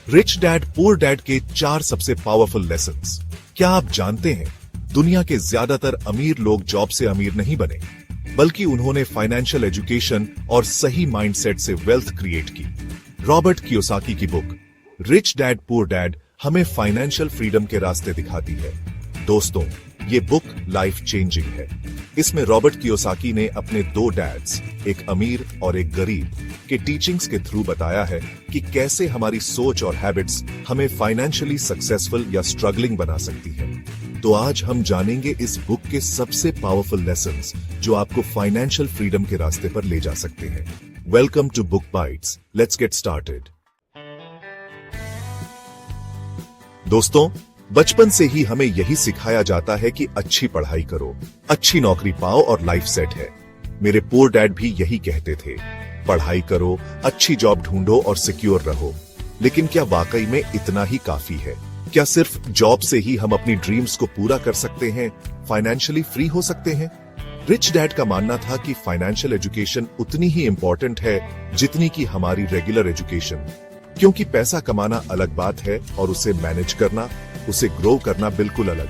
Rich dad poor dad के 4 सबसे powerful lessons. क्या आप जानते हैं दुनिया के ज्यादातर अमीर लोग जॉब से अमीर नहीं बने, बल्कि उन्होंने फाइनेंशियल एजुकेशन और सही माइंडसेट से वेल्थ क्रिएट की। रॉबर्ट कियोसाकी की book rich dad poor dad हमें फाइनेंशियल फ्रीडम के रास्ते दिखाती है। दोस्तों, ये बुक लाइफ चेंजिंग है। इसमें रॉबर्ट कियोसाकी ने अपने 2 डैड्स, एक अमीर और एक गरीब, के टीचिंग्स के थ्रू बताया है कि कैसे हमारी सोच और हैबिट्स हमें फाइनेंशियली सक्सेसफुल या स्ट्रगलिंग बना सकती है। तो आज हम जानेंगे इस बुक के सबसे पावरफुल लेसन्स जो आपको फाइनेंशियल फ्रीडम के रास्ते पर ले जा सकते हैं। Welcome to Book Bites, let's get started. दोस्तों, बचपन से ही हमें यही सिखाया जाता है कि अच्छी पढ़ाई करो, अच्छी नौकरी पाओ और लाइफ सेट है। मेरे पुअर डैड भी यही कहते थे, पढ़ाई करो, अच्छी जॉब ढूंढो और सिक्योर रहो। लेकिन क्या वाकई में इतना ही काफी है? क्या सिर्फ जॉब से ही हम अपनी ड्रीम्स को पूरा कर सकते हैं, फाइनेंशियली फ्री हो सकते हैं? रिच डैड का मानना था कि फाइनेंशियल एजुकेशन उतनी ही इंपॉर्टेंट है जितनी कि हमारी रेगुलर एजुकेशन, क्योंकि पैसा कमाना अलग बात है और उसे मैनेज करना, उसे ग्रो करना बिल्कुल अलग।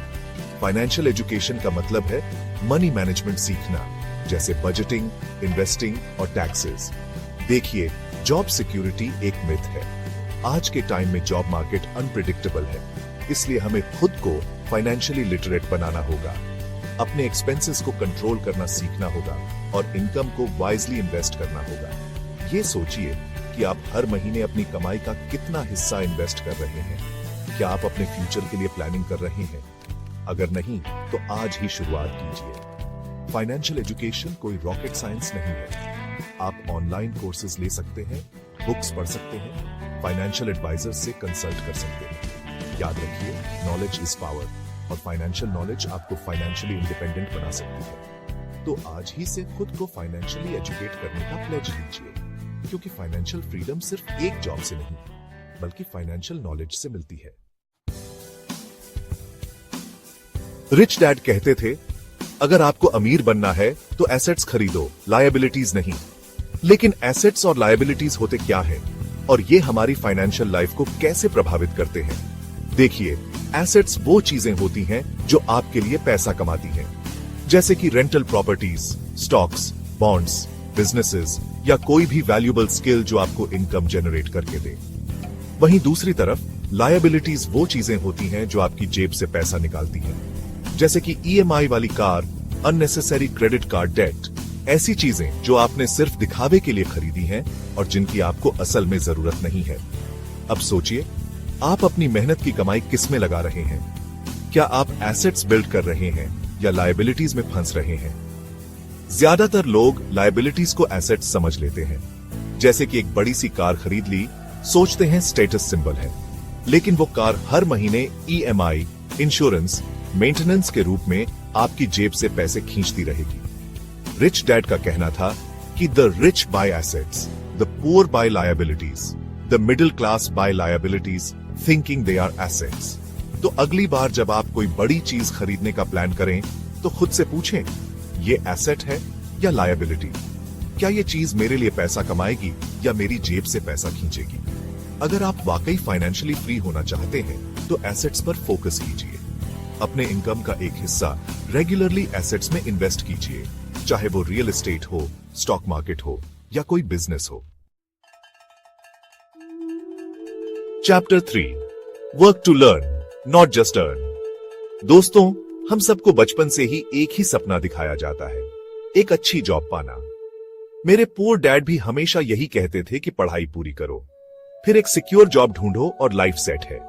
फाइनेंशियल एजुकेशन का मतलब है मनी मैनेजमेंट सीखना, जैसे बजटिंग, इन्वेस्टिंग और टैक्सेस। देखिए, जॉब सिक्योरिटी एक मिथ है। आज के टाइम में जॉब मार्केट अनप्रिडिक्टेबल है, इसलिए हमें खुद को फाइनेंशियली लिटरेट बनाना होगा, अपने एक्सपेंसेस को कंट्रोल करना सीखना होगा और इनकम को वाइजली इन्वेस्ट करना होगा। ये सोचिए कि आप हर महीने अपनी कमाई का कितना हिस्सा इन्वेस्ट कर रहे हैं। क्या आप अपने फ्यूचर के लिए प्लानिंग कर रहे हैं? अगर नहीं, तो आज ही शुरुआत कीजिए। फाइनेंशियल एजुकेशन कोई रॉकेट साइंस नहीं है। आप ऑनलाइन कोर्सेज ले सकते हैं, बुक्स पढ़ सकते हैं, फाइनेंशियल एडवाइजर से कंसल्ट कर सकते हैं। याद रखिए, नॉलेज इज पावर और फाइनेंशियल नॉलेज आपको फाइनेंशियली इंडिपेंडेंट बना सकती है। तो आज ही से खुद को फाइनेंशियली एजुकेट करने का प्लेज लीजिए, क्योंकि फाइनेंशियल फ्रीडम सिर्फ एक जॉब से नहीं, बल्कि फाइनेंशियल नॉलेज से मिलती है। रिच डैड कहते थे, अगर आपको अमीर बनना है तो एसेट्स खरीदो, लायबिलिटीज नहीं। लेकिन एसेट्स और लायबिलिटीज होते क्या है और ये हमारी फाइनेंशियल लाइफ को कैसे प्रभावित करते हैं? देखिए, एसेट्स वो चीजें होती हैं जो आपके लिए पैसा कमाती हैं, जैसे कि rental properties, stocks, bonds, businesses या कोई भी वैल्यूएबल स्किल जो आपको इनकम जनरेट करके दे। वहीं दूसरी तरफ लायबिलिटीज वो चीजें होती हैं जो आपकी जेब से पैसा निकालती हैं, जैसे कि ईएमआई वाली car, unnecessary credit card debt, ऐसी चीजें जो आपने सिर्फ दिखावे के लिए खरीदी हैं और जिनकी आपको असल में जरूरत नहीं है। अब सोचिए, आप अपनी मेहनत की कमाई किस में लगा रहे हैं? क्या आप एसेट्स बिल्ड कर रहे हैं या लायबिलिटीज में फंस रहे हैं? ज्यादातर लोग लायबिलिटीज को एसेट्स समझ लेते हैं, जैसे कि एक बड़ी सी कार खरीद ली, सोचते हैं स्टेटस सिंबल है, लेकिन वो कार हर महीने ईएमआई, इंश्योरेंस, मेंटेनेंस के रूप में आपकी जेब से पैसे खींचती रहेगी। रिच डैड का कहना था कि the rich buy assets, the poor buy liabilities, the middle class buy liabilities, thinking they are assets. तो अगली बार जब आप कोई बड़ी चीज खरीदने का प्लान करें, तो खुद से पूछें, ये एसेट है या लायबिलिटी? क्या ये चीज मेरे लिए पैसा कमाएगी या मेरी जेब से पैसा खींचेगी? अगर आप वाकई फाइनेंशियली फ्री होना चाहते हैं, तो एसेट्स पर फोकस कीजिए। अपने इनकम का एक हिस्सा रेगुलरली एसेट्स में इन्वेस्ट कीजिए, चाहे वो रियल एस्टेट हो, स्टॉक मार्केट हो या कोई बिजनेस हो। Chapter 3, work to learn, not just earn. दोस्तों, हम सबको बचपन से ही एक ही सपना दिखाया जाता है, एक अच्छी जॉब पाना। मेरे पुअर डैड भी हमेशा यही कहते थे कि पढ़ाई पूरी करो, फिर एक सिक्योर जॉब ढूंढो और लाइफ सेट है।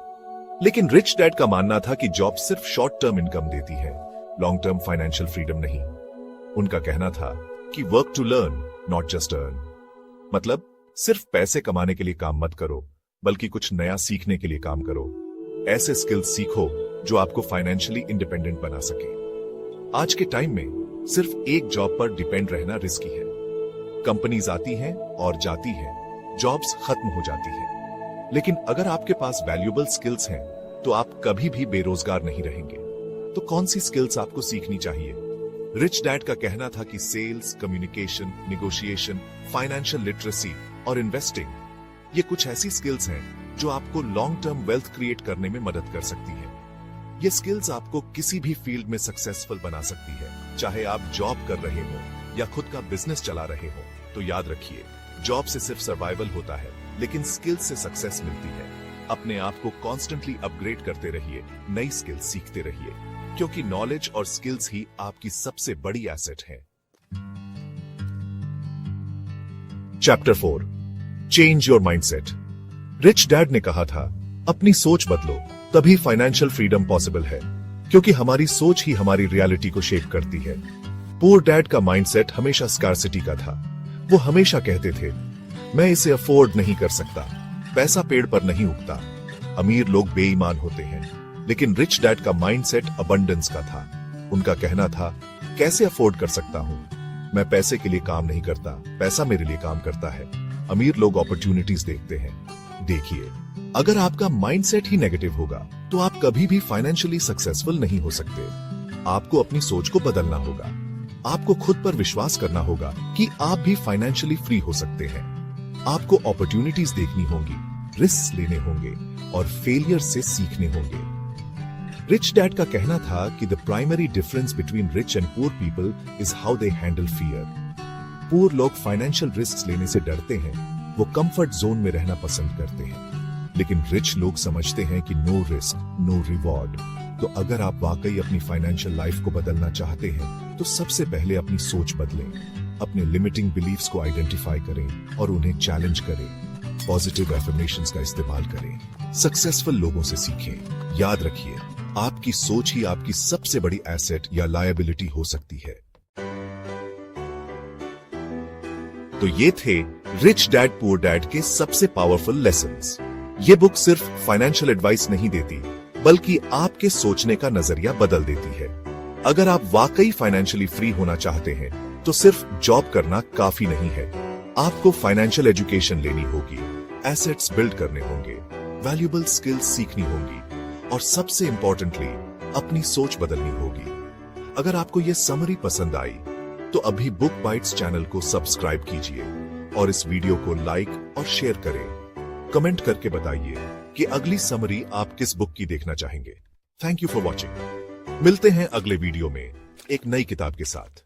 लेकिन रिच डैड का मानना था कि जॉब सिर्फ शॉर्ट टर्म इनकम देती है, लॉन्ग टर्म फाइनेंशियल फ्रीडम नहीं। उनका कहना था कि work to learn, not just earn. मतलब सिर्फ पैसे कमाने के लिए काम मत करो, बल्कि कुछ नया सीखने के लिए काम करो। ऐसे स्किल्स सीखो जो आपको फाइनेंशियली इंडिपेंडेंट बना सके। आज के टाइम में सिर्फ एक जॉब पर डिपेंड रहना रिस्की है। कंपनीज आती हैं और जाती हैं, जॉब्स खत्म हो जाती हैं। लेकिन अगर आपके पास वैल्यूएबल स्किल्स हैं, तो आप कभी भी बेरोजगार नहीं रहेंगे। तो कौन सी स्किल्स आपको सीखनी चाहिए? रिच डैड का कहना था कि sales, communication, negotiation, financial literacy और इन्वेस्टिंग, ये कुछ ऐसी स्किल्स हैं जो आपको लॉन्ग टर्म वेल्थ क्रिएट करने में मदद कर सकती है। ये स्किल्स आपको किसी भी फील्ड में सक्सेसफुल बना सकती है, चाहे आप जॉब कर रहे हो या खुद का बिजनेस चला रहे हो। तो याद रखिए, जॉब से सिर्फ सर्वाइवल होता है, लेकिन स्किल्स से सक्सेस मिलती है। अपने आप को कॉन्स्टेंटली अपग्रेड करते रहिए, नई स्किल्स सीखते रहिए, क्योंकि नॉलेज और स्किल्स ही आपकी सबसे बड़ी एसेट है। Chapter 4, change your mindset. Rich dad ने कहा था, अपनी सोच बदलो, तभी फाइनेंशियल फ्रीडम पॉसिबल है, क्योंकि हमारी सोच ही हमारी रियलिटी को शेप करती है। पुअर डैड का माइंडसेट हमेशा स्कार्सिटी का था। वो हमेशा कहते थे, मैं इसे अफोर्ड नहीं कर सकता, पैसा पेड़ पर नहीं उगता, अमीर लोग बेईमान होते हैं। लेकिन रिच डैड का माइंडसेट अबंडेंस का था। उनका कहना था, कैसे अफोर्ड कर सकता हूं, मैं पैसे के लिए काम नहीं करता, पैसा मेरे लिए काम करता है। अमीर लोग अपॉर्चुनिटीज देखते हैं। देखिए, अगर आपका माइंडसेट ही नेगेटिव होगा तो आप कभी भी फाइनेंशियली सक्सेसफुल नहीं हो सकते। आपको अपनी सोच को बदलना होगा। आपको खुद पर विश्वास करना होगा कि आप भी फाइनेंशियली फ्री हो सकते हैं। आपको अपॉर्चुनिटीज देखनी होंगी, रिस्क लेने होंगे और फेलियर से सीखने होंगे। रिच डैड का कहना था कि the primary difference between rich and poor people is how they handle fear. Poor लोग फाइनेंशियल रिस्क लेने से डरते हैं, वो कंफर्ट जोन में रहना पसंद करते हैं। लेकिन रिच लोग समझते हैं कि नो रिस्क नो रिवॉर्ड। तो अगर आप वाकई अपनी फाइनेंशियल लाइफ को बदलना चाहते हैं तो सबसे पहले अपनी सोच बदलें। अपने लिमिटिंग बिलीफ्स को आइडेंटिफाई करें और उन्हें चैलेंज करें। पॉजिटिव एफर्मेशंस का इस्तेमाल करें। सक्सेसफुल लोगों से सीखें। याद रखिए, आपकी सोच ही आपकी सबसे बड़ी एसेट या लायबिलिटी हो सकती है। तो ये थे रिच डैड पुअर डैड के सबसे पावरफुल लेसन्स। ये बुक सिर्फ फाइनेंशियल एडवाइस नहीं देती, बल्कि आपके सोचने का नजरिया बदल देती है। अगर आप वाकई फाइनेंशियली फ्री होना चाहते हैं तो सिर्फ जॉब करना काफी नहीं है। आपको फाइनेंशियल एजुकेशन लेनी होगी, एसेट्स बिल्ड करने होंगे, वैल्यूएबल स्किल्स सीखनी होंगी और सबसे इंपॉर्टेंटली अपनी सोच बदलनी होगी। अगर आपको यह समरी पसंद आई तो अभी बुक बाइट्स चैनल को सब्सक्राइब कीजिए और इस वीडियो को लाइक और शेयर करें। कमेंट करके बताइए कि अगली समरी आप किस बुक की देखना चाहेंगे। Thank you for watching. मिलते हैं अगले वीडियो में एक नई किताब के साथ।